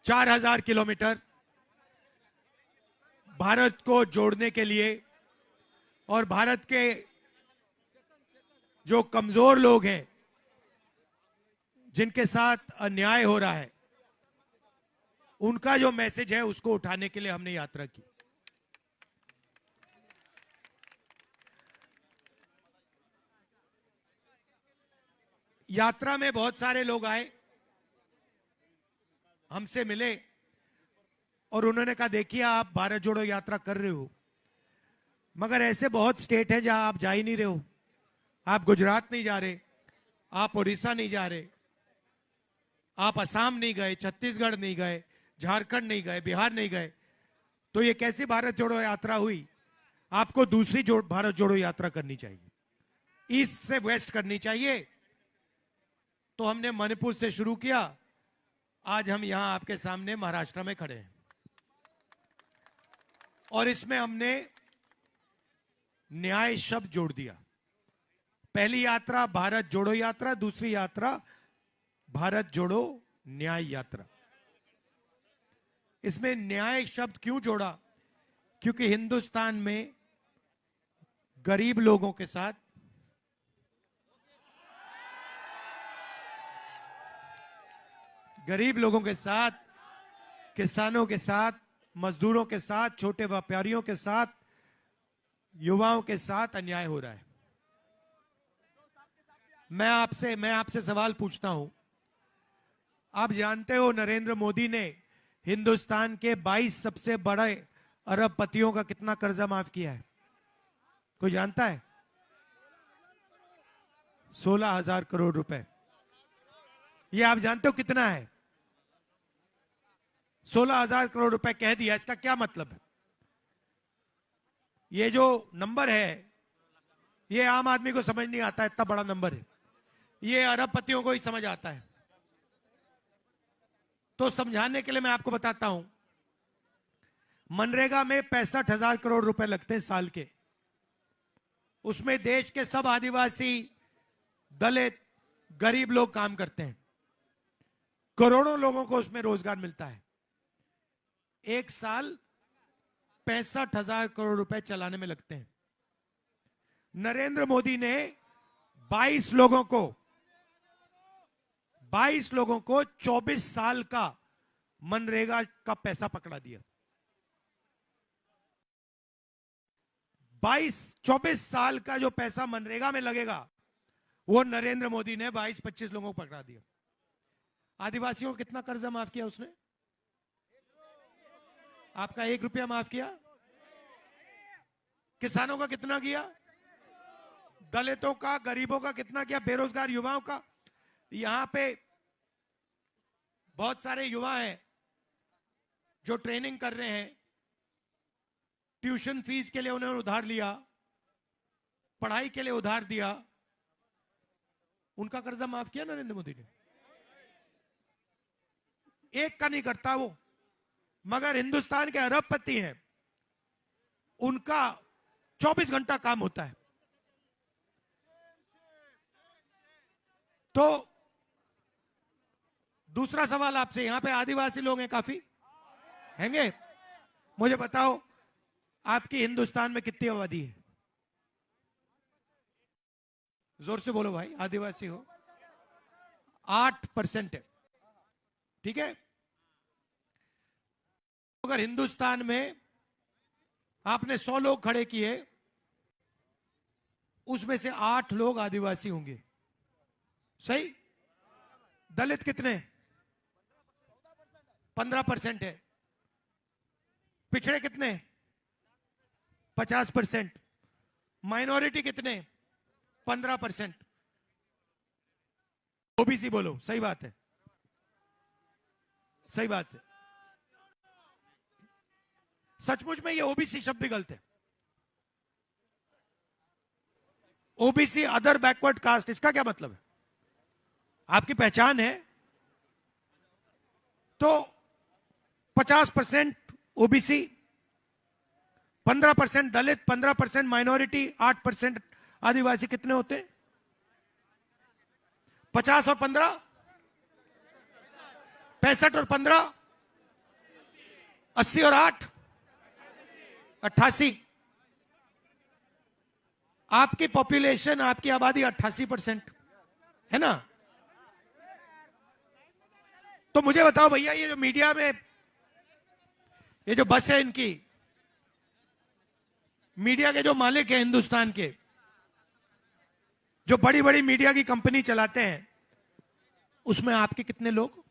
4,000 kilometre Bharat को जोड़ने के लिए और भारत के जो कमजोर लोग हैं, जिनके साथ अन्याय हो रहा है, उनका जो मैसेज है उसको उठाने के लिए हमने यात्रा की। यात्रा में बहुत सारे लोग आए, हमसे मिले और उन्होंने कहा देखिए आप भारत जोड़ो यात्रा कर रहे हो, मगर ऐसे बहुत स्टेट है जहां आप जा ही नहीं रहे हो। आप गुजरात नहीं जा रहे, आप उड़ीसा नहीं जा रहे, आप असम नहीं गए, छत्तीसगढ़ नहीं गए, झारखंड नहीं गए, बिहार नहीं गए, तो ये कैसी भारत जोड़ो यात्रा हुई? आपको दूसरी भारत जोड़ो यात्रा करनी चाहिए, ईस्ट से वेस्ट करनी चाहिए। तो हमने मणिपुर से शुरू किया, आज हम यहां आपके सामने महाराष्ट्र में खड़े हैं और इसमें हमने न्याय शब्द जोड़ दिया। पहली यात्रा भारत जोड़ो यात्रा, दूसरी यात्रा भारत जोड़ो न्याय यात्रा। इसमें न्याय शब्द क्यों जोड़ा? क्योंकि हिंदुस्तान में गरीब लोगों के साथ, किसानों के साथ, मजदूरों के साथ, छोटे व्यापारियों के साथ, युवाओं के साथ अन्याय हो रहा है। मैं आपसे सवाल पूछता हूं। आप जानते हो नरेंद्र मोदी ने हिंदुस्तान के 22 सबसे बड़े अरबपतियों का कितना कर्जा माफ किया है? कोई जानता है? 16,000 करोड़ रुपए। ये आप जानते हो कितना है? 16,000 करोड़ रुपए कह दिया, इसका क्या मतलब है? ये जो नंबर है ये आम आदमी को समझ नहीं आता, इतना बड़ा नंबर है, ये अरबपतियों को ही समझ आता है। तो समझाने के लिए मैं आपको बताता हूं, मनरेगा में 65,000 करोड़ रुपए लगते हैं साल के। उसमें देश के सब आदिवासी, दलित, गरीब लोग काम करते हैं, करोड़ों लोगों को उसमें रोजगार मिलता है। एक साल 65,000 करोड़ रुपए चलाने में लगते हैं। नरेंद्र मोदी ने 22 लोगों को 24 साल का मनरेगा का पैसा पकड़ा दिया। 24 साल का जो पैसा मनरेगा में लगेगा वो नरेंद्र मोदी ने 22-25 लोगों को पकड़ा दिया। आदिवासियों को कितना कर्जा माफ किया उसने? आपका 1 रुपया माफ किया। किसानों का कितना किया? दलितों का, गरीबों का कितना किया? बेरोजगार युवाओं का। यहां पे बहुत सारे युवा हैं जो ट्रेनिंग कर रहे हैं, ट्यूशन फीस के लिए उन्होंने उधार लिया, पढ़ाई के लिए उधार दिया, उनका कर्जा माफ किया नरेंद्र मोदी ने। एक का नहीं करता वो, मगर हिंदुस्तान के अरबपति हैं, उनका 24 घंटा काम होता है। तो दूसरा सवाल आपसे, यहां पे आदिवासी लोग हैं, काफी हैंगे, मुझे बताओ आपकी हिंदुस्तान में कितनी आबादी है? जोर से बोलो भाई, आदिवासी हो 8% है, ठीक है। अगर हिंदुस्तान में आपने 100 लोग खड़े किए, उसमें से 8 लोग आदिवासी होंगे, सही? दलित कितने? 15% है। पिछड़े कितने? 50%। माइनॉरिटी कितने? 15%। ओबीसी बोलो, सही बात है, सही बात है। सचमुच में ये ओबीसी शब्द भी गलत है। ओबीसी अदर बैकवर्ड कास्ट, इसका क्या मतलब है? आपकी पहचान है तो 50% ओबीसी, 15% दलित, 15% माइनॉरिटी, 8% आदिवासी, कितने होते हैं? 50 और 15, 65 और 15, 80 और 8 88। आपकी पॉपुलेशन, आपकी आबादी 88% है ना। तो मुझे बताओ भैया, ये जो मीडिया में ये जो बस है इनकी, मीडिया के जो मालिक हैं हिंदुस्तान के, जो बड़ी बड़ी मीडिया की कंपनी चलाते हैं, उसमें आपके कितने लोग?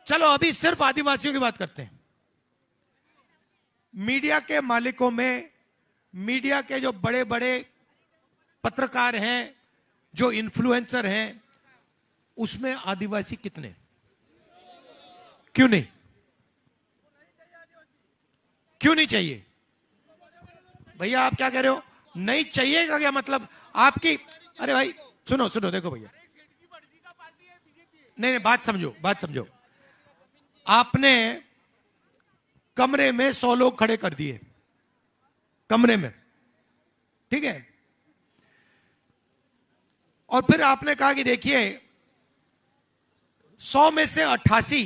चलो अभी सिर्फ आदिवासियों की बात करते हैं। मीडिया के मालिकों में, मीडिया के जो बड़े बड़े पत्रकार हैं, जो इन्फ्लुएंसर हैं, उसमें आदिवासी कितने? क्यों नहीं? क्यों नहीं चाहिए? भैया आप क्या कह रहे हो? नहीं चाहिए का क्या मतलब? आपकी, अरे भाई सुनो सुनो, देखो भैया, नहीं बात समझो, बात समझो। आपने कमरे में 100 लोग खड़े कर दिए, कमरे में, ठीक है, और फिर आपने कहा कि देखिए 100 में से 88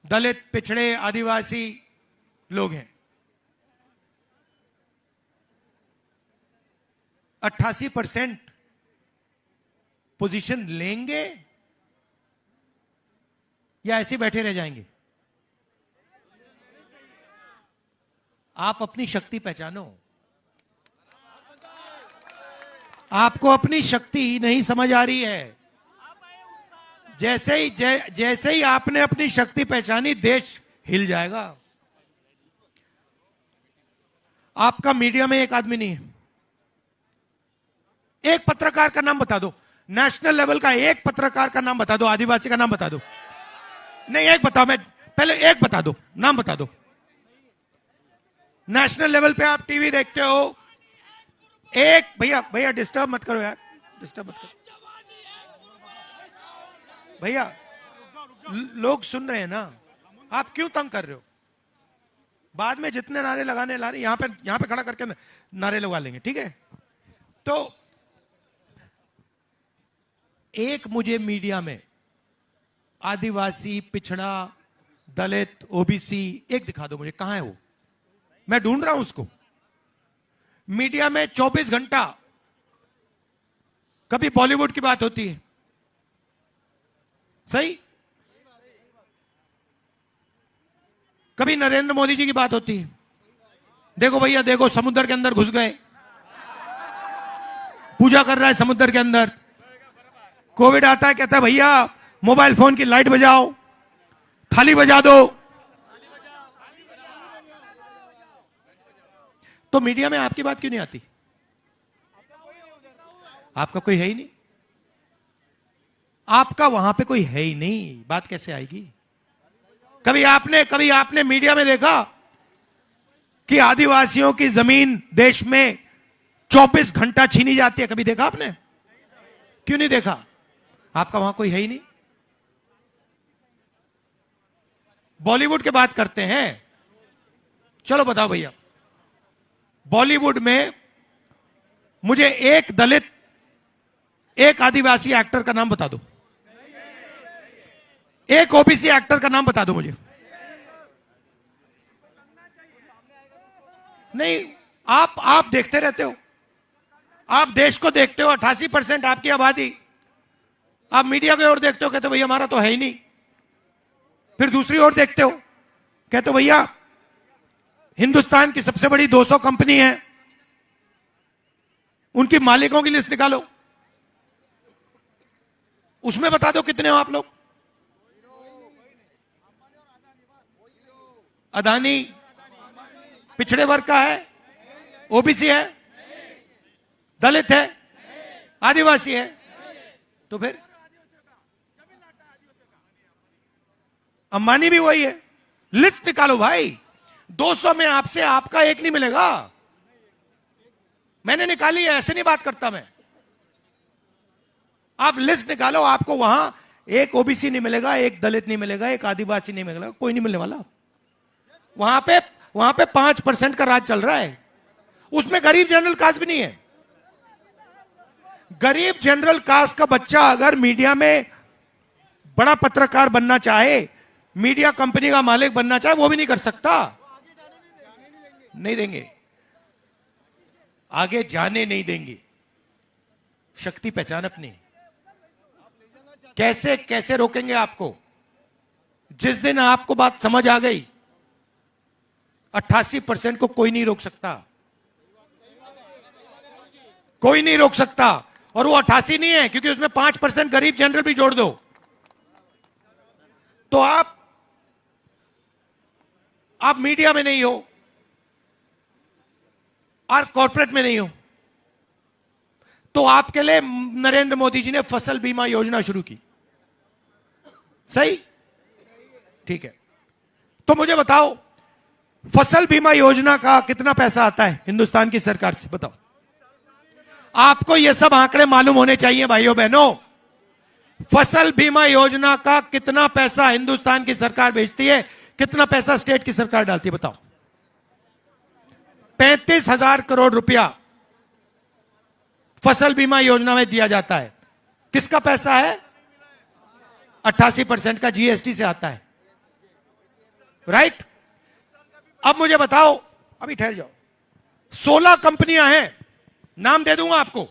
दलित, पिछड़े, आदिवासी लोग हैं। 88% पोजीशन लेंगे या ऐसे बैठे रह जाएंगे? आप अपनी शक्ति पहचानो। आपको अपनी शक्ति नहीं समझ आ रही है। जैसे ही आपने अपनी शक्ति पहचानी, देश हिल जाएगा। आपका मीडिया में एक आदमी नहीं है। एक पत्रकार का नाम बता दो, नेशनल लेवल का एक पत्रकार का नाम बता दो, आदिवासी का नाम बता दो। नहीं एक बताओ, मैं पहले एक बता दो, नाम बता दो। नेशनल लेवल पे आप टीवी देखते हो, एक, भैया भैया डिस्टर्ब मत करो यार, डिस्टर्ब मत करो भैया, लोग सुन रहे हैं ना, आप क्यों तंग कर रहे हो? बाद में जितने नारे लगाने ला रहे, यहां पे खड़ा करके नारे लगा लेंगे, ठीक है। तो एक मुझे मीडिया में आदिवासी, पिछड़ा, दलित, ओबीसी एक दिखा दो मुझे, कहां है वो? मैं ढूंढ रहा हूं उसको। मीडिया में 24 घंटा कभी बॉलीवुड की बात होती है, सही, कभी नरेंद्र मोदी जी की बात होती है। देखो भैया, देखो समुद्र के अंदर घुस गए, पूजा कर रहा है समुद्र के अंदर। कोविड आता है, कहता है भैया मोबाइल फोन की लाइट बजाओ, थाली बजा दो। तो मीडिया में आपकी बात क्यों नहीं आती? आपका कोई है ही नहीं, आपका वहां पे कोई है ही नहीं, बात कैसे आएगी? कभी आपने मीडिया में देखा कि आदिवासियों की जमीन देश में 24 घंटा छीनी जाती है? कभी देखा आपने? क्यों नहीं देखा? आपका वहां कोई है ही नहीं। बॉलीवुड की बात करते हैं, चलो बताओ भैया, बॉलीवुड में मुझे एक दलित, एक आदिवासी एक्टर का नाम बता दो, एक ओबीसी एक्टर का नाम बता दो मुझे। नहीं, आप देखते रहते हो, आप देश को देखते हो, 88% आपकी आबादी, आप मीडिया की ओर देखते हो, कहते हो भैया हमारा तो है ही नहीं। फिर दूसरी ओर देखते हो, कहते हो भैया हिंदुस्तान की सबसे बड़ी 200 कंपनी है, उनकी मालिकों की लिस्ट निकालो, उसमें बता दो कितने हो आप लोग। अदानी पिछड़े वर्ग का है, ओबीसी है, दलित है, आदिवासी है, तो फिर अंबानी भी वही है। लिस्ट निकालो भाई, 200 में आपसे आपका एक नहीं मिलेगा। मैंने निकाली है, ऐसे नहीं बात करता मैं। आप लिस्ट निकालो, आपको वहां एक ओबीसी नहीं मिलेगा, एक दलित नहीं मिलेगा, एक आदिवासी नहीं मिलेगा, कोई नहीं मिलने वाला। वहां पे 5% का राज चल रहा है, उसमें गरीब जनरल कास्ट भी नहीं है। गरीब जनरल कास्ट का बच्चा अगर मीडिया में बड़ा पत्रकार बनना चाहे, मीडिया कंपनी का मालिक बनना चाहे, वो भी नहीं कर सकता। नहीं देंगे, आगे जाने नहीं देंगे। शक्ति पहचान अपनी। कैसे कैसे रोकेंगे आपको? जिस दिन आपको बात समझ आ गई, 88% को कोई नहीं रोक सकता, कोई नहीं रोक सकता। और वो 88 नहीं है, क्योंकि उसमें 5% गरीब जनरल भी जोड़ दो तो आप मीडिया में नहीं हो और कॉर्पोरेट में नहीं हो, तो आपके लिए नरेंद्र मोदी जी ने फसल बीमा योजना शुरू की। सही? ठीक है। तो मुझे बताओ, फसल बीमा योजना का कितना पैसा आता है हिंदुस्तान की सरकार से? बताओ। आपको ये सब आंकड़े मालूम होने चाहिए भाइयों बहनों। फसल बीमा योजना का कितना पैसा हिंदुस्तान की सरकार भेजती है, कितना पैसा स्टेट की सरकार डालती है? बताओ। 35,000 करोड़ रुपया फसल बीमा योजना में दिया जाता है। किसका पैसा है? 88% का जीएसटी से आता है। राइट? अब मुझे बताओ, अभी ठहर जाओ, 16 कंपनियां हैं, नाम दे दूंगा आपको।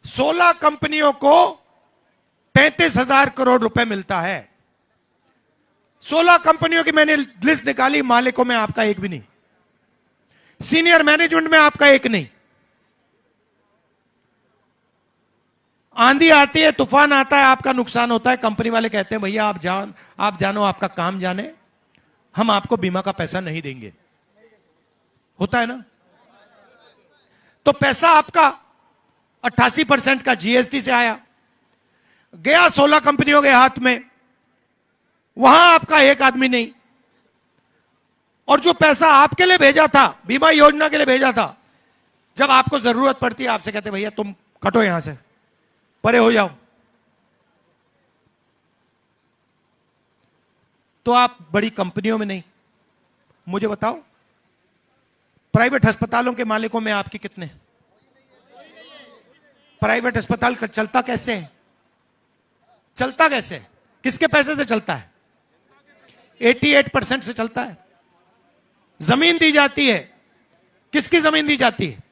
16 कंपनियों को 35,000 करोड़ रुपए मिलता है। 16 कंपनियों की मैंने लिस्ट निकाली, मालिकों में आपका एक भी नहीं, सीनियर मैनेजमेंट में आपका एक नहीं। आंधी आती है, तूफान आता है, आपका नुकसान होता है, कंपनी वाले कहते हैं भैया आप जानो, आपका काम जाने, हम आपको बीमा का पैसा नहीं देंगे। होता है ना? तो पैसा आपका 88% का जीएसटी से आया, गया 16 कंपनियों के हाथ में, वहां आपका एक आदमी नहीं। और जो पैसा आपके लिए भेजा था, बीमा योजना के लिए भेजा था, जब आपको जरूरत पड़ती है आपसे कहते भैया तुम कटो यहां से, परे हो जाओ, तो आप बड़ी कंपनियों में नहीं। मुझे बताओ, प्राइवेट अस्पतालों के मालिकों में आपके कितने? प्राइवेट अस्पताल का चलता कैसे है? चलता कैसे है? किसके पैसे से चलता है? 88% से चलता है। जमीन दी जाती है, किसकी जमीन दी जाती है?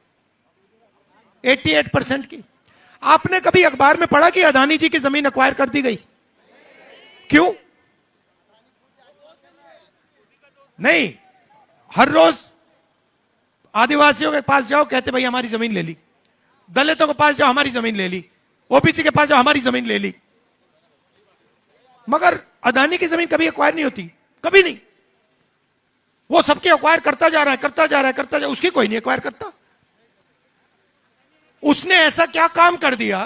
88% की। आपने कभी अखबार में पढ़ा कि अदानी जी की जमीन एक्वायर कर दी गई? क्यों? नहीं, हर रोज आदिवासियों के पास जाओ, कहते भाई हमारी जमीन ले ली, दलितों के पास जाओ हमारी जमीन ले ली, ओबीसी के पास जाओ हमारी जमीन ले ली। मगर अदानी की जमीन कभी एक्वायर नहीं होती, कभी नहीं। वो सबके एक्वायर करता जा रहा है, करता जा रहा है, करता जा, उसकी कोई नहीं एक्वायर करता। उसने ऐसा क्या काम कर दिया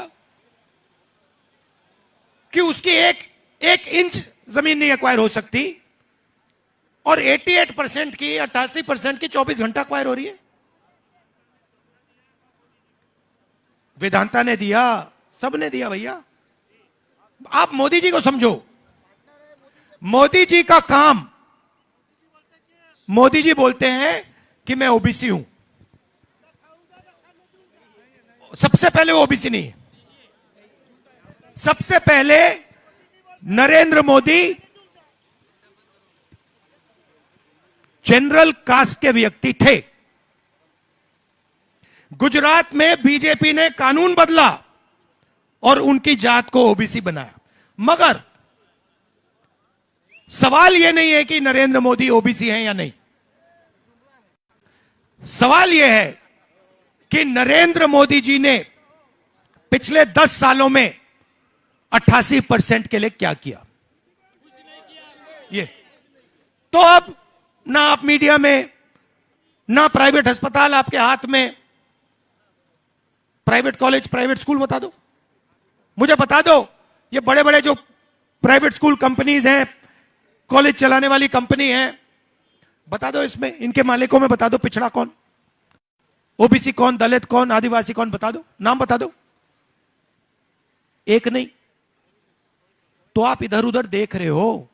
कि उसकी एक इंच जमीन नहीं एक्वायर हो सकती, और 88% की, 88% की 24 घंटा एक्वायर हो रही है। वेदांता ने दिया, सबने दिया भैया। आप मोदी जी को समझो, मोदी जी का काम, मोदी जी बोलते हैं कि मैं ओबीसी हूं। सबसे पहले वो ओबीसी नहीं है। सबसे पहले नरेंद्र मोदी जनरल कास्ट के व्यक्ति थे। गुजरात में बीजेपी ने कानून बदला और उनकी जात को ओबीसी बनाया। मगर सवाल यह नहीं है कि नरेंद्र मोदी ओबीसी हैं या नहीं। सवाल यह है कि नरेंद्र मोदी जी ने पिछले 10 सालों में 88% के लिए क्या किया। ये तो अब ना आप मीडिया में, ना प्राइवेट अस्पताल आपके हाथ में, प्राइवेट कॉलेज, प्राइवेट स्कूल बता दो मुझे, बता दो ये बड़े बड़े जो प्राइवेट स्कूल कंपनीज हैं, कॉलेज चलाने वाली कंपनी है, बता दो इसमें इनके मालिकों में बता दो पिछड़ा कौन, ओबीसी कौन, दलित कौन, आदिवासी कौन, बता दो, नाम बता दो। एक नहीं। तो आप इधर उधर देख रहे हो,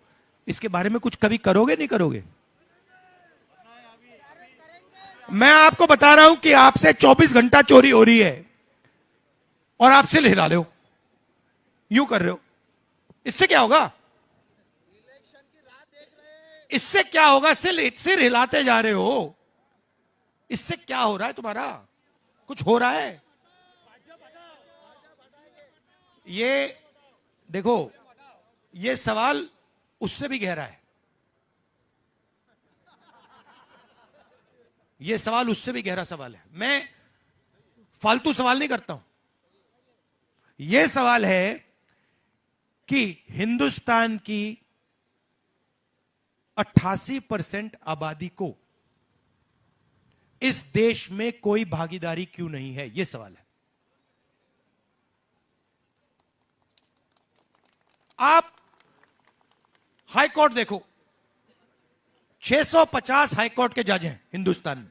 इसके बारे में कुछ कभी करोगे नहीं करोगे? मैं आपको बता रहा हूं कि आपसे 24 घंटा चोरी हो रही है और आप सिल हिला रहे हो, यूं कर रहे हो। इससे क्या होगा? इससे क्या होगा? सिर हिलाते जा रहे हो। इससे क्या हो रहा है तुम्हारा? कुछ हो रहा है? ये देखो, ये सवाल उससे भी गहरा है। ये सवाल उससे भी गहरा सवाल है। मैं फालतू सवाल नहीं करता हूं। यह सवाल है कि हिंदुस्तान की 88% आबादी को इस देश में कोई भागीदारी क्यों नहीं है? यह सवाल है। आप हाईकोर्ट देखो, 650 हाईकोर्ट के जज हैं हिंदुस्तान में।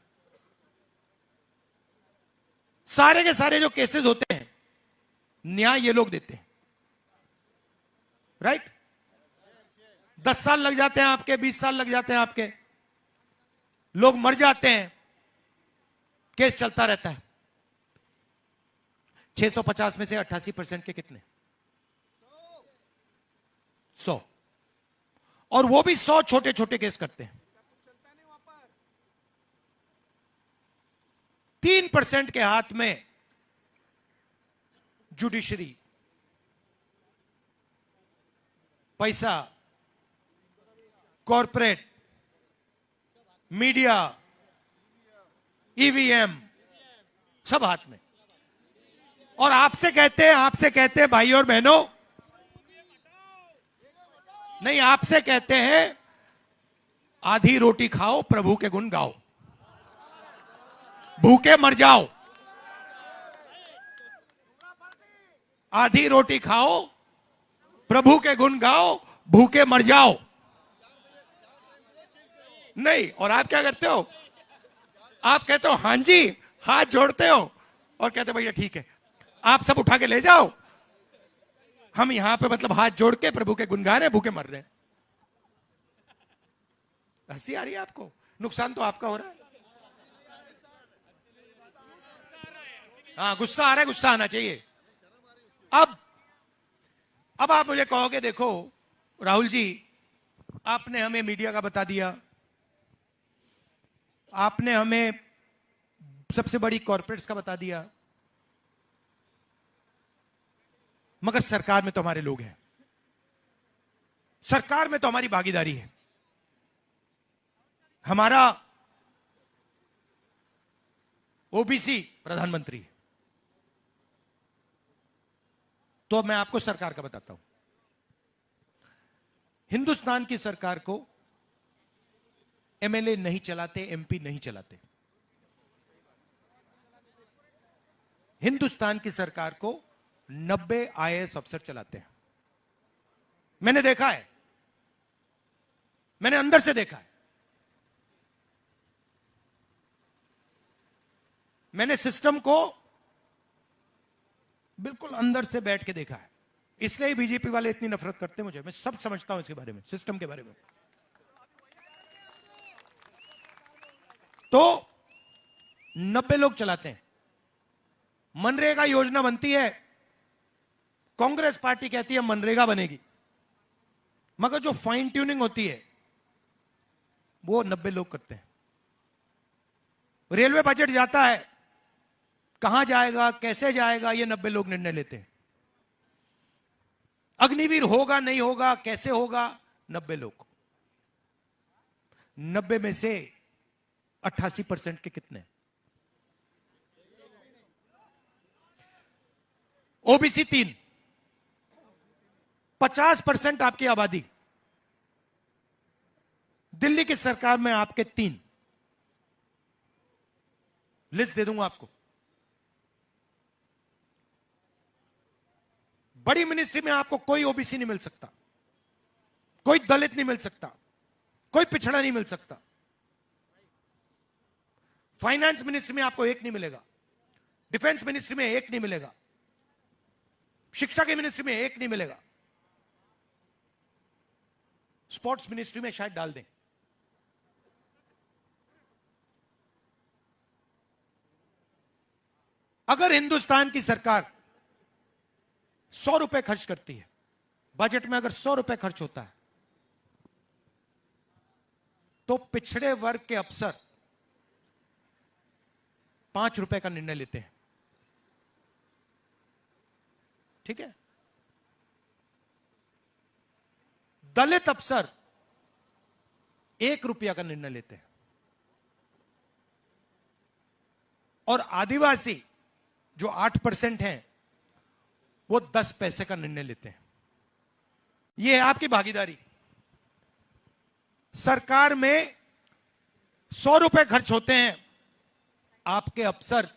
सारे के सारे जो केसेस होते हैं, न्याय ये लोग देते हैं, राइट? 10 साल लग जाते हैं आपके, 20 साल लग जाते हैं आपके, लोग मर जाते हैं, केस चलता रहता है। 650 में से 88% के कितने? 100। और वो भी 100 छोटे छोटे केस करते हैं। 3% के हाथ में जुडिशरी, पैसा, कॉरपोरेट, मीडिया, ईवीएम, सब हाथ में। और आपसे कहते हैं भाई और बहनों, नहीं, आपसे कहते हैं आधी रोटी खाओ, प्रभु के गुण गाओ, भूखे मर जाओ। आधी रोटी खाओ, प्रभु के गुण गाओ, भूखे मर जाओ। नहीं, और आप क्या करते हो? आप कहते हो हां जी, हाथ जोड़ते हो और कहते हो भैया ठीक है, आप सब उठा के ले जाओ, हम यहां पे मतलब हाथ जोड़ के प्रभु के गुण गा रहे हैं, भूखे मर रहे हैं। हंसी आ रही है आपको? नुकसान तो आपका हो रहा है। हाँ, गुस्सा आ रहा है, गुस्सा आना चाहिए। अब आप मुझे कहोगे, देखो राहुल जी, आपने हमें मीडिया का बता दिया, आपने हमें सबसे बड़ी कॉर्पोरेट्स का बता दिया, मगर सरकार में तो हमारे लोग हैं, सरकार में तो हमारी भागीदारी है। हमारा ओबीसी प्रधानमंत्री है। तो मैं आपको सरकार का बताता हूं। हिंदुस्तान की सरकार को एमएलए नहीं चलाते, एमपी नहीं चलाते। हिंदुस्तान की सरकार को 90 आईएएस अफसर चलाते हैं। मैंने देखा है, मैंने अंदर से देखा है, मैंने सिस्टम को बिल्कुल अंदर से बैठ के देखा है। इसलिए ही बीजेपी वाले इतनी नफरत करते हैं मुझे। मैं सब समझता हूं इसके बारे में, सिस्टम के बारे में। तो 90 लोग चलाते हैं। मनरेगा योजना बनती है, कांग्रेस पार्टी कहती है मनरेगा बनेगी, मगर जो फाइन ट्यूनिंग होती है वो 90 लोग करते हैं। रेलवे बजट जाता है, कहां जाएगा, कैसे जाएगा, ये 90 लोग निर्णय लेते हैं। अग्निवीर होगा नहीं होगा, कैसे होगा, 90 लोग। 90 में से 88% के कितने? ओबीसी 3, 50% आपकी आबादी। दिल्ली की सरकार में आपके 3, लिस्ट दे दूंगा आपको। बड़ी मिनिस्ट्री में आपको कोई ओबीसी नहीं मिल सकता, कोई दलित नहीं मिल सकता, कोई पिछड़ा नहीं मिल सकता। फाइनेंस मिनिस्ट्री में आपको एक नहीं मिलेगा, डिफेंस मिनिस्ट्री में एक नहीं मिलेगा, शिक्षा की मिनिस्ट्री में एक नहीं मिलेगा, स्पोर्ट्स मिनिस्ट्री में शायद डाल दें। अगर हिंदुस्तान की सरकार 100 रुपए खर्च करती है बजट में अगर 100 रुपए खर्च होता है तो पिछड़े वर्ग के अफसर 5 रुपए का निर्णय लेते हैं। ठीक है। दलित अफसर 1 रुपया का निर्णय लेते हैं और आदिवासी जो 8% हैं वो 10 पैसे का निर्णय लेते हैं। यह है आपकी भागीदारी। सरकार में 100 रुपए खर्च होते हैं, आपके अफसर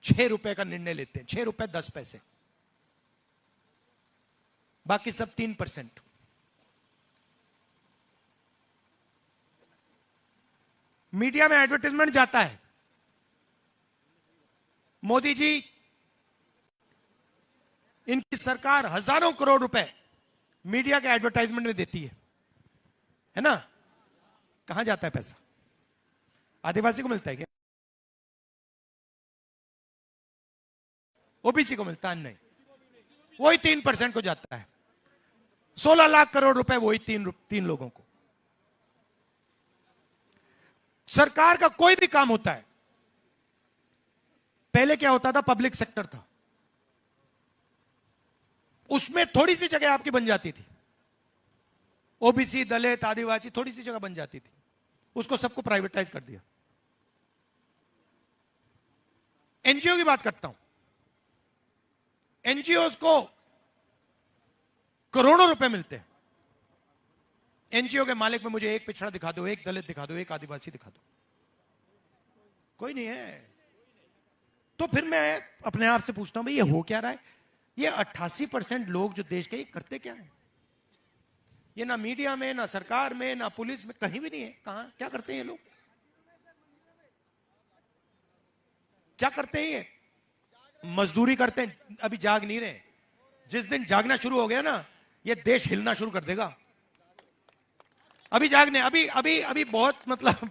6 रुपए का निर्णय लेते हैं। 6 रुपए 10 पैसे, बाकी सब 3%। मीडिया में एडवर्टाइजमेंट जाता है, मोदी जी, इनकी सरकार हजारों करोड़ रुपए मीडिया के एडवर्टाइजमेंट में देती है ना? कहां जाता है पैसा? आदिवासी को मिलता है क्या? ओबीसी को मिलता है? नहीं, वही 3% को जाता है। 16 लाख करोड़ रुपए वही तीन लोगों को। सरकार का कोई भी काम होता है, पहले क्या होता था? पब्लिक सेक्टर था, उसमें थोड़ी सी जगह आपकी बन जाती थी। ओबीसी, दलित, आदिवासी, थोड़ी सी जगह बन जाती थी, उसको सबको प्राइवेटाइज कर दिया। एनजीओ की बात करता हूं। एनजीओ को करोड़ों रुपए मिलते हैं। एनजीओ के मालिक में मुझे एक पिछड़ा दिखा दो, एक दलित दिखा दो, एक आदिवासी दिखा दो। कोई नहीं है। तो फिर मैं अपने आप से पूछता हूं, भाई ये हो क्या रहा है? ये 88% लोग जो देश के, ये करते क्या है? ये ना मीडिया में, ना सरकार में, ना पुलिस में, कहीं भी नहीं है। कहां क्या करते हैं ये लोग? क्या करते हैं ये? मजदूरी करते हैं। अभी जाग नहीं रहे। जिस दिन जागना शुरू हो गया ना, ये देश हिलना शुरू कर देगा। अभी जागने, अभी अभी अभी बहुत मतलब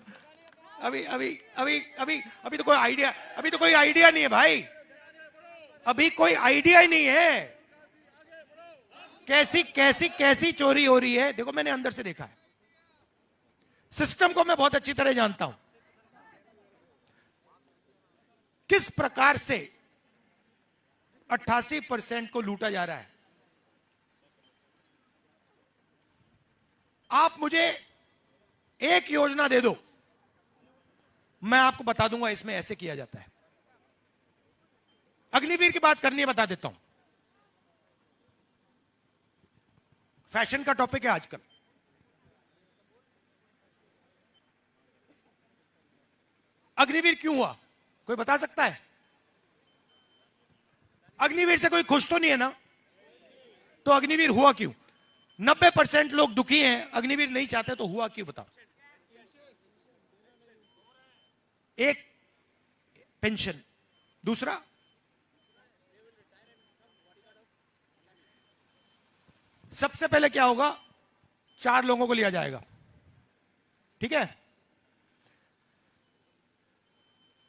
अभी अभी अभी अभी अभी तो कोई आइडिया नहीं है भाई। अभी कोई आइडिया ही नहीं है। कैसी कैसी कैसी चोरी हो रही है, देखो मैंने अंदर से देखा है। सिस्टम को मैं बहुत अच्छी तरह जानता हूं, किस प्रकार से 88% को लूटा जा रहा है। आप मुझे एक योजना दे दो, मैं आपको बता दूंगा इसमें ऐसे किया जाता है। अग्निवीर की बात करनी है, बता देता हूं। फैशन का टॉपिक है आजकल। अग्निवीर क्यों हुआ, कोई बता सकता है? अग्निवीर से कोई खुश तो नहीं है ना? तो अग्निवीर हुआ क्यों? 90% लोग दुखी हैं, अग्निवीर नहीं चाहते, तो हुआ क्यों बताओ? एक पेंशन, दूसरा सबसे पहले क्या होगा? 4 लोगों को लिया जाएगा, ठीक है?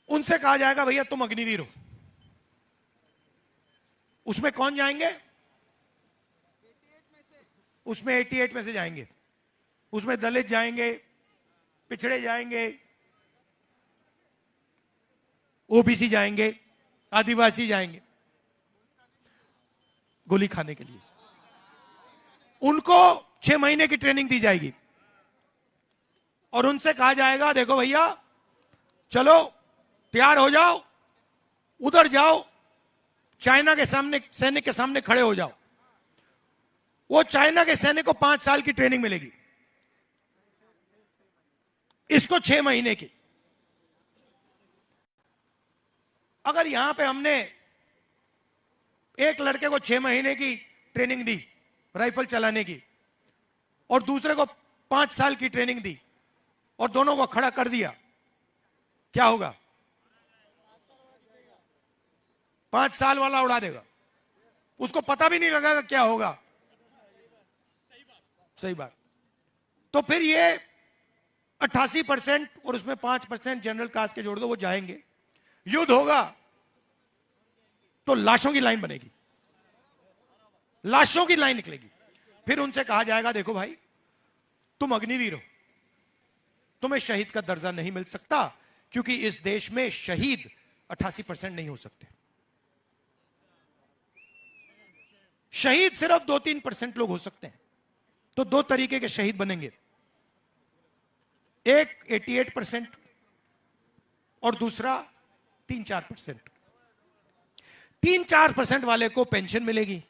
उनसे कहा जाएगा भैया तुम अग्निवीर हो। उसमें कौन जाएंगे? उसमें 88 में से जाएंगे। उसमें दलित जाएंगे, पिछड़े जाएंगे, ओबीसी जाएंगे, आदिवासी जाएंगे गोली खाने के लिए। उनको 6 महीने की ट्रेनिंग दी जाएगी और उनसे कहा जाएगा देखो भैया चलो तैयार हो जाओ, उधर जाओ, चाइना के सामने, सैनिक के सामने खड़े हो जाओ। वो चाइना के सैनिक को 5 साल की ट्रेनिंग मिलेगी, इसको 6 महीने की। अगर यहां पे हमने एक लड़के को 6 महीने की ट्रेनिंग दी राइफल चलाने की और दूसरे को 5 साल की ट्रेनिंग दी और दोनों को खड़ा कर दिया, क्या होगा? 5 साल वाला उड़ा देगा, उसको पता भी नहीं लगेगा क्या होगा। सही बात। तो फिर ये 88% और उसमें 5% जनरल कास्ट के जोड़ दो, वो जाएंगे। युद्ध होगा तो लाशों की लाइन बनेगी, लाशों की लाइन निकलेगी। फिर उनसे कहा जाएगा देखो भाई तुम अग्निवीर हो, तुम्हें शहीद का दर्जा नहीं मिल सकता क्योंकि इस देश में शहीद 88% नहीं हो सकते। शहीद सिर्फ 2-3% लोग हो सकते हैं। तो दो तरीके के शहीद बनेंगे, एक 88% और दूसरा 3-4%। 3-4% वाले को पेंशन मिलेगी,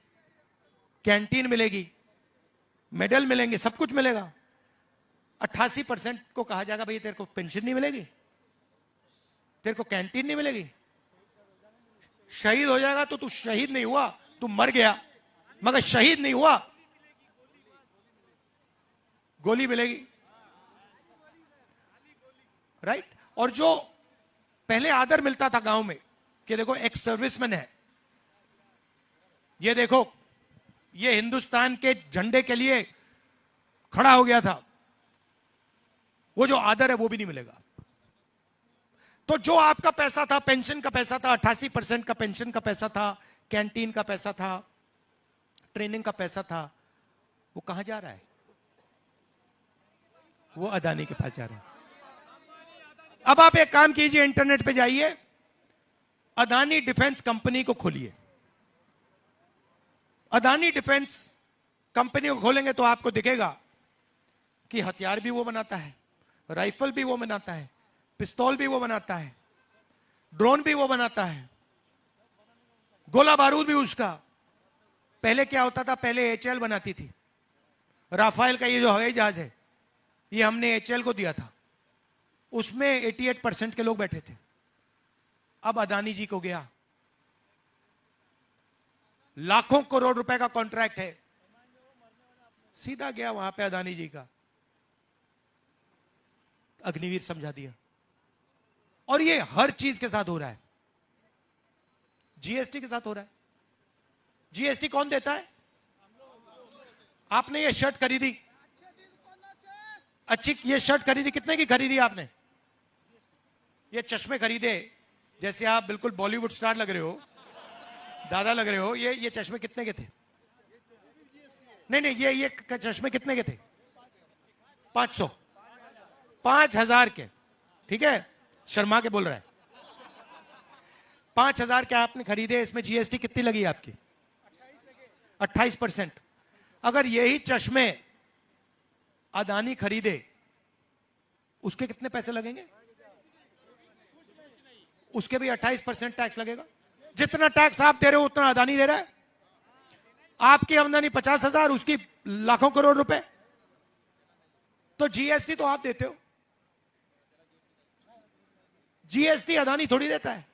कैंटीन मिलेगी, मेडल मिलेंगे, सब कुछ मिलेगा। 88% को कहा जाएगा भाई तेरे को पेंशन नहीं मिलेगी, तेरे को कैंटीन नहीं मिलेगी, शहीद हो जाएगा तो तू शहीद नहीं हुआ, तू मर गया, मगर शहीद नहीं हुआ, गोली मिलेगी, राइट। और जो पहले आदर मिलता था गांव में कि देखो एक सर्विसमैन है, ये देखो ये हिंदुस्तान के झंडे के लिए खड़ा हो गया था, वो जो आदर है वो भी नहीं मिलेगा। तो जो आपका पैसा था, पेंशन का पैसा था, 88% का पेंशन का पैसा था, कैंटीन का पैसा था, ट्रेनिंग का पैसा था, वो कहां जा रहा है? वो अदानी के पास जा रहा है। अब आप एक काम कीजिए, इंटरनेट पे जाइए, अदानी डिफेंस कंपनी को खोलिए। अदानी डिफेंस कंपनी को खोलेंगे तो आपको दिखेगा कि हथियार भी वो बनाता है, राइफल भी वो बनाता है, पिस्तौल भी वो बनाता है, ड्रोन भी वो बनाता है, गोला बारूद भी उसका। पहले क्या होता था, पहले एचएल बनाती थी। राफेल का ये जो हवाई जहाज है ये हमने एचएल को दिया था, उसमें 88% के लोग बैठे थे। अब अदानी जी को गया, लाखों करोड़ रुपए का कॉन्ट्रैक्ट है, सीधा गया वहां पे अदानी जी का, अग्निवीर समझा दिया। और ये हर चीज के साथ हो रहा है, जीएसटी के साथ हो रहा है। जीएसटी कौन देता है? आपने ये शर्ट खरीदी, अच्छी ये शर्ट खरीदी, कितने की खरीदी आपने? ये चश्मे खरीदे, जैसे आप बिल्कुल बॉलीवुड स्टार लग रहे हो, दादा लग रहे हो। ये चश्मे कितने के थे? नहीं नहीं, ये चश्मे कितने के थे? 500, 5000 के, ठीक है, शर्मा के बोल रहा है। 5000 के आपने खरीदे, इसमें जीएसटी कितनी लगी आपकी? 28%। अगर यही चश्मे अदानी खरीदे, उसके कितने पैसे लगेंगे? उसके भी 28% टैक्स लगेगा। जितना टैक्स आप दे रहे हो उतना अदानी दे रहा है। आपकी आमदनी 50,000, उसकी लाखों करोड़ रुपए, तो जीएसटी तो आप देते हो। जीएसटी अदानी थोड़ी देता है,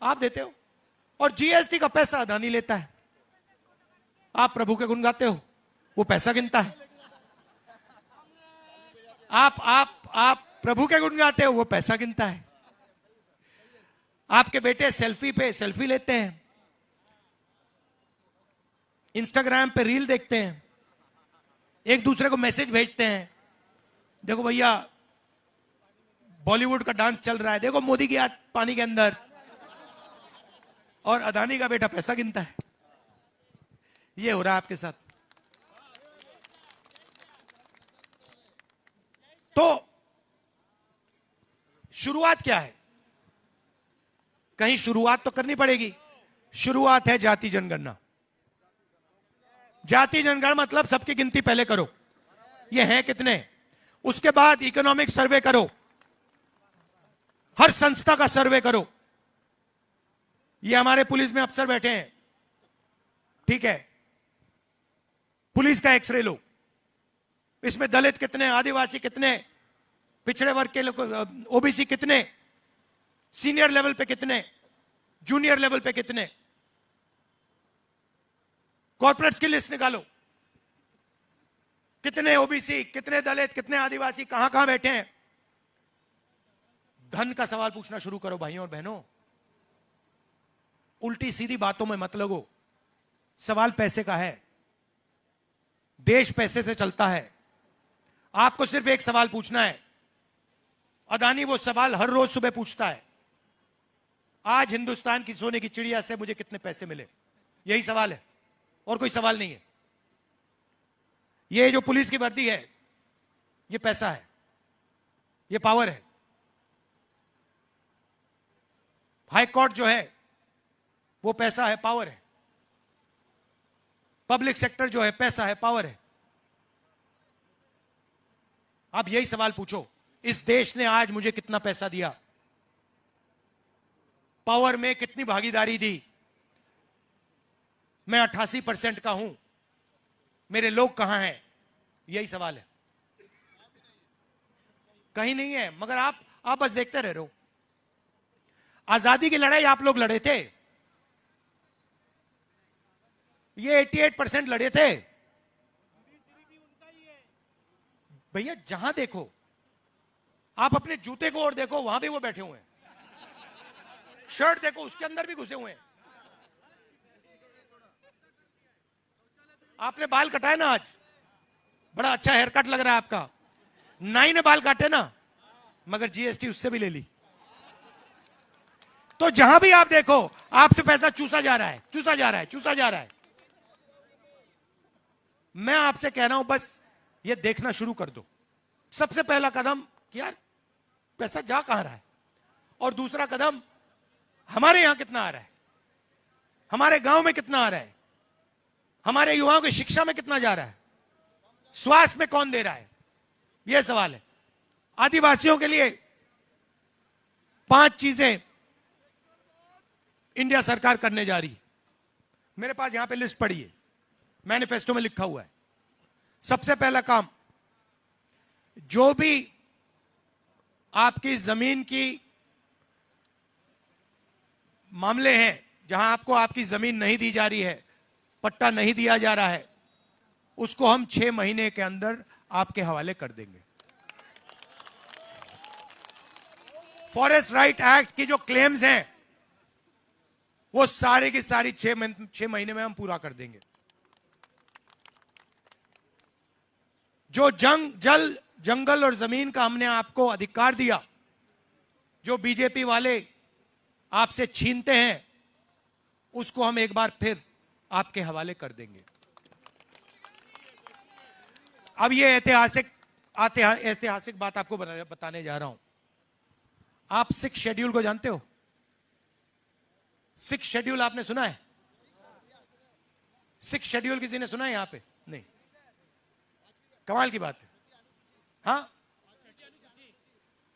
आप देते हो। और जीएसटी का पैसा अदानी लेता है। आप प्रभु के गुण गाते हो, वो पैसा गिनता है। आप प्रभु के गुण गाते हो, वो पैसा गिनता है। आपके बेटे सेल्फी पे सेल्फी लेते हैं, इंस्टाग्राम पे रील देखते हैं, एक दूसरे को मैसेज भेजते हैं, देखो भैया बॉलीवुड का डांस चल रहा है, देखो मोदी की हाथ पानी के अंदर, और अदानी का बेटा पैसा गिनता है। ये हो रहा है आपके साथ। तो शुरुआत क्या है? कहीं शुरुआत तो करनी पड़ेगी। शुरुआत है जाति जनगणना। जाति जनगणना मतलब सबकी गिनती पहले करो, ये हैं कितने, उसके बाद इकोनॉमिक सर्वे करो, हर संस्था का सर्वे करो। ये हमारे पुलिस में अफसर बैठे हैं, ठीक है, पुलिस का एक्सरे लो, इसमें दलित कितने, आदिवासी कितने, पिछड़े वर्ग के लोग, ओबीसी कितने, सीनियर लेवल पे कितने, जूनियर लेवल पे कितने, कॉर्पोरेट्स की लिस्ट निकालो, कितने ओबीसी, कितने दलित, कितने आदिवासी, कहां कहां बैठे हैं। धन का सवाल पूछना शुरू करो भाइयों और बहनों। उल्टी सीधी बातों में मत लगो। सवाल पैसे का है, देश पैसे से चलता है। आपको सिर्फ एक सवाल पूछना है। अदानी वो सवाल हर रोज सुबह पूछता है, आज हिंदुस्तान की सोने की चिड़िया से मुझे कितने पैसे मिले, यही सवाल है। और कोई सवाल नहीं है। ये जो पुलिस की वर्दी है, ये पैसा है, ये पावर है। हाई कोर्ट जो है वो पैसा है, पावर है। पब्लिक सेक्टर जो है पैसा है, पावर है। आप यही सवाल पूछो, इस देश ने आज मुझे कितना पैसा दिया, पावर में कितनी भागीदारी दी। मैं 88% का हूं, मेरे लोग कहां हैं? यही सवाल है। कहीं नहीं है, मगर आप बस देखते रह रहे हो। आजादी की लड़ाई आप लोग लड़े थे, ये 88% लड़े थे भैया। जहां देखो, आप अपने जूते को और देखो, वहां भी वो बैठे हुए हैं। शर्ट देखो, उसके अंदर भी घुसे हुए हैं। आपने बाल कटाए ना आज, बड़ा अच्छा हेयर कट लग रहा है आपका। नाई ने बाल काटे ना, मगर जीएसटी उससे भी ले ली। तो जहां भी आप देखो, आपसे पैसा चूसा जा रहा है, चूसा जा रहा है, चूसा जा रहा है। मैं आपसे कह रहा हूं, बस ये देखना शुरू कर दो। सबसे पहला कदम कि यार पैसा जा कहां रहा है, और दूसरा कदम हमारे यहां कितना आ रहा है, हमारे गांव में कितना आ रहा है, हमारे युवाओं की शिक्षा में कितना जा रहा है, स्वास्थ्य में कौन दे रहा है, यह सवाल है। आदिवासियों के लिए 5 चीजें इंडिया सरकार करने जा रही है। मेरे पास यहां पे लिस्ट पड़ी है, मैनिफेस्टो में लिखा हुआ है। सबसे पहला काम, जो भी आपकी जमीन की मामले हैं, जहां आपको आपकी जमीन नहीं दी जा रही है, पट्टा नहीं दिया जा रहा है, उसको हम 6 महीने के अंदर आपके हवाले कर देंगे। फॉरेस्ट राइट एक्ट की जो क्लेम्स हैं, वो सारे की सारी 6 महीने में हम पूरा कर देंगे। जो जंगल और जमीन का हमने आपको अधिकार दिया, जो बीजेपी वाले आपसे छीनते हैं, उसको हम एक बार फिर आपके हवाले कर देंगे। अब ये ऐतिहासिक बात आपको बताने जा रहा हूं। आप 6 शेड्यूल को जानते हो? 6 शेड्यूल आपने सुना है? 6 शेड्यूल किसी ने सुना है यहां पे? नहीं। कमाल की बात है। हाँ,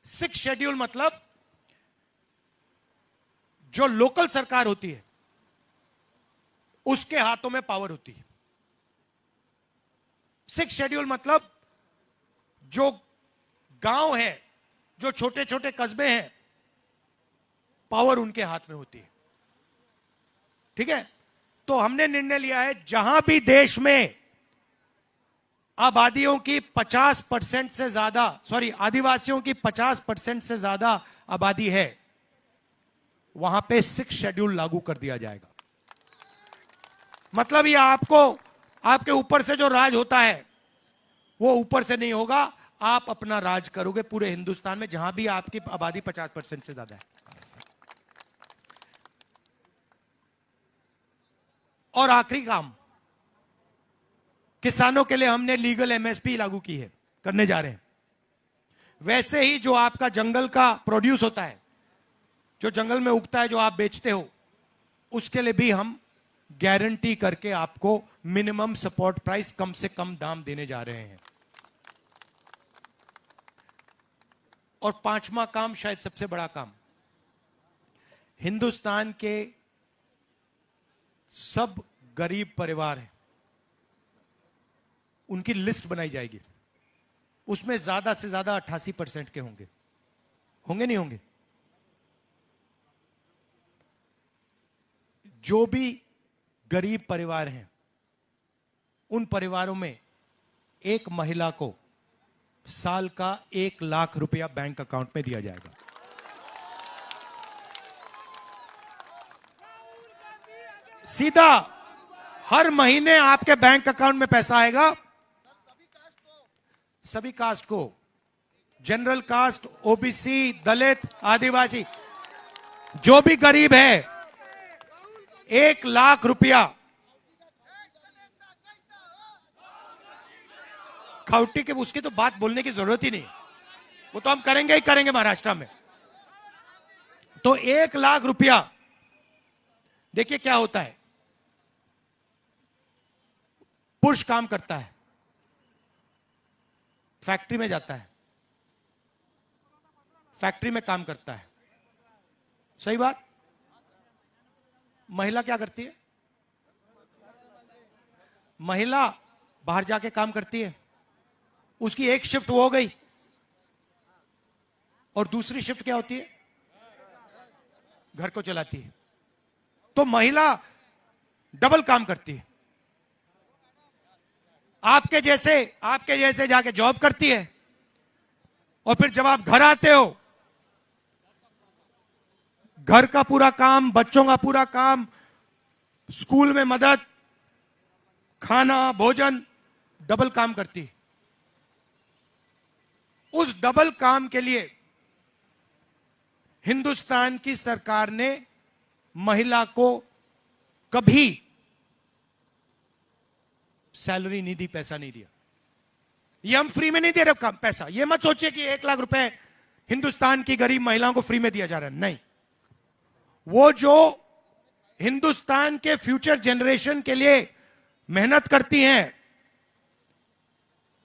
6 शेड्यूल मतलब जो लोकल सरकार होती है उसके हाथों में पावर होती है। 6 शेड्यूल मतलब जो गांव है, जो छोटे छोटे कस्बे हैं, पावर उनके हाथ में होती है। ठीक है? तो हमने निर्णय लिया है, जहां भी देश में आबादियों की 50% से ज्यादा, आदिवासियों की 50% से ज्यादा आबादी है, वहां पे 6 शेड्यूल लागू कर दिया जाएगा। मतलब ये आपके ऊपर से जो राज होता है, वो ऊपर से नहीं होगा, आप अपना राज करोगे पूरे हिंदुस्तान में, जहां भी आपकी आबादी 50% से ज्यादा है। और आखिरी काम, किसानों के लिए हमने लीगल एमएसपी लागू की है, करने जा रहे हैं। वैसे ही जो आपका जंगल का प्रोड्यूस होता है, जो जंगल में उगता है, जो आप बेचते हो, उसके लिए भी हम गारंटी करके आपको मिनिमम सपोर्ट प्राइस, कम से कम दाम देने जा रहे हैं। और 5वां काम, शायद सबसे बड़ा काम, हिंदुस्तान के सब गरीब परिवार हैं, उनकी लिस्ट बनाई जाएगी। उसमें ज्यादा से ज्यादा 88% के होंगे। होंगे नहीं होंगे? जो भी गरीब परिवार हैं, उन परिवारों में एक महिला को साल का 1 लाख रुपया बैंक अकाउंट में दिया जाएगा। सीधा हर महीने आपके बैंक अकाउंट में पैसा आएगा। सभी कास्ट को, जनरल कास्ट, ओबीसी, दलित, आदिवासी, जो भी गरीब है, 1 लाख रुपया खाउटी के उसकी तो बात बोलने की जरूरत ही नहीं, वो तो हम करेंगे ही करेंगे महाराष्ट्र में। तो 1 लाख रुपया, देखिए क्या होता है। पुरुष काम करता है, फैक्ट्री में जाता है, फैक्ट्री में काम करता है, सही बात। महिला क्या करती है? महिला बाहर जाके काम करती है, उसकी एक शिफ्ट वो हो गई, और दूसरी शिफ्ट क्या होती है? घर को चलाती है। तो महिला डबल काम करती है। आपके जैसे जाके जॉब करती है, और फिर जब आप घर आते हो, घर का पूरा काम, बच्चों का पूरा काम, स्कूल में मदद, खाना, भोजन, डबल काम करती है। उस डबल काम के लिए हिंदुस्तान की सरकार ने महिला को कभी सैलरी नहीं दी, पैसा नहीं दिया। ये हम फ्री में नहीं दे रहे पैसा। ये मत सोचिए कि 1 लाख रुपए हिंदुस्तान की गरीब महिलाओं को फ्री में दिया जा रहा है, नहीं। वो जो हिंदुस्तान के फ्यूचर जनरेशन के लिए मेहनत करती हैं,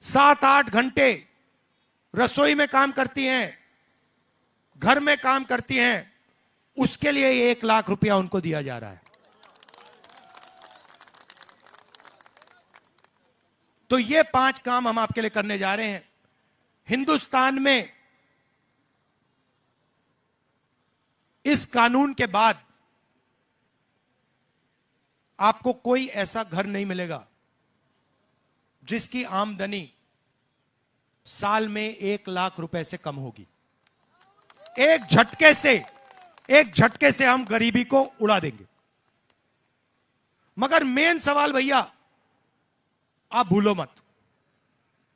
7-8 घंटे रसोई में काम करती हैं, घर में काम करती हैं, उसके लिए 1 लाख रुपया उनको दिया जा रहा है। तो ये 5 काम हम आपके लिए करने जा रहे हैं। हिंदुस्तान में इस कानून के बाद आपको कोई ऐसा घर नहीं मिलेगा जिसकी आमदनी साल में 1 लाख रुपए से कम होगी। एक झटके से हम गरीबी को उड़ा देंगे। मगर मेन सवाल भैया आप भूलो मत,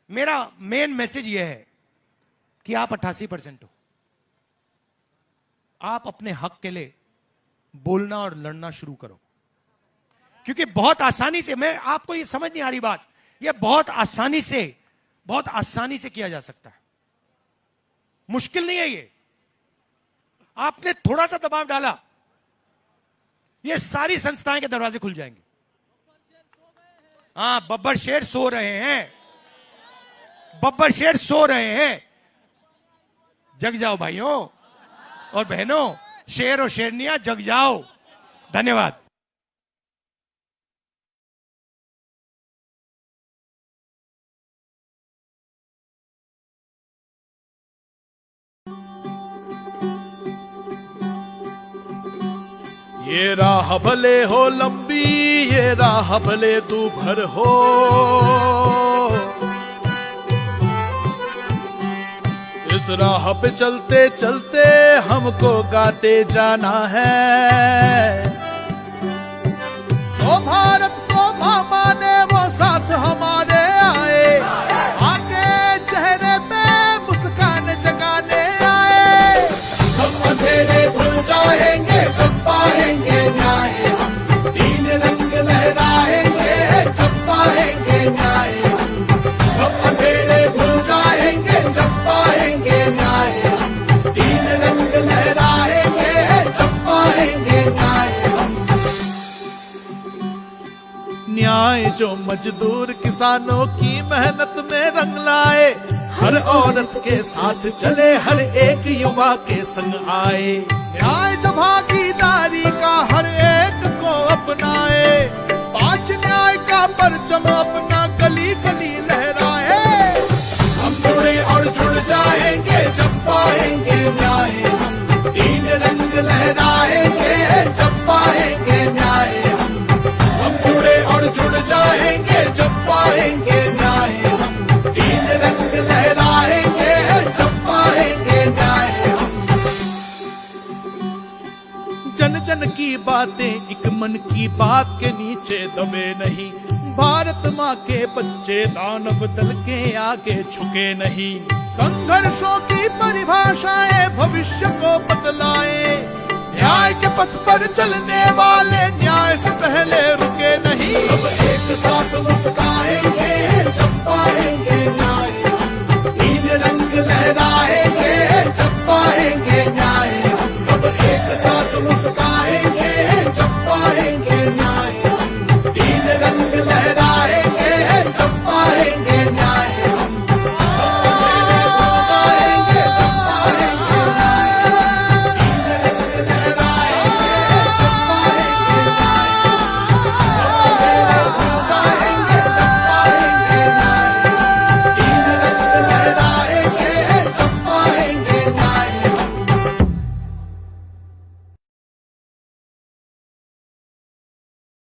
मेरा मेन मैसेज यह है कि आप 88% हो। आप अपने हक के लिए बोलना और लड़ना शुरू करो, क्योंकि बहुत आसानी से, मैं आपको ये समझ नहीं आ रही बात, ये बहुत आसानी से किया जा सकता है। मुश्किल नहीं है ये। आपने थोड़ा सा दबाव डाला, ये सारी संस्थाएं के दरवाजे खुल जाएंगे। हाँ, बब्बर शेर सो रहे हैं, बब्बर शेर सो रहे हैं। जग जाओ भाइयों और बहनों, शेर और शेरनियां जग जाओ। धन्यवाद। ये राह भले हो लंबी, ये राह भले दूभर हो, इस राह पे चलते चलते हमको गाते जाना है। जो भारत को मां माने वो साथ हमारे आए, आके चेहरे पे मुस्कान जगाने आए। सब अंधेरे धुल जाएंगे जब पाएंगे न्याय, हम तीन रंग लहराएंगे जब पाएंगे न्याय। सब अंधेरे धुल जाएंगे जब पाएंगे न्याय, हम तीन रंग लहराएंगे जब पाएंगे न्याय। न्याय जो मजदूर किसानों की मेहनत में रंग लाए, हर औरत के साथ चले, हर एक युवा के संग आए। न्याय जो भागीदारी का हर एक को अपनाए, 5 न्याय का परचम अपना गली गली लहराए। हम जुड़े और जुड़ जाएंगे जब पाएंगे न्याय, हम तीन रंग लहराएंगे जब पाएंगे न्याय। हम जुड़े और जुड़ जाएंगे जब पाएंगे न्याय, हम तीन रंग लहराएंगे जब पाएंगे न्याय। जन जन की बातें एक मन की बात के नीचे दबे नहीं, भारत माँ के बच्चे दानव दल के आगे झुके नहीं। संघर्षों की परिभाषाएं भविष्य को बदलाए, न्याय के पथ पर चलने वाले न्याय से पहले रुके नहीं। सब एक साथ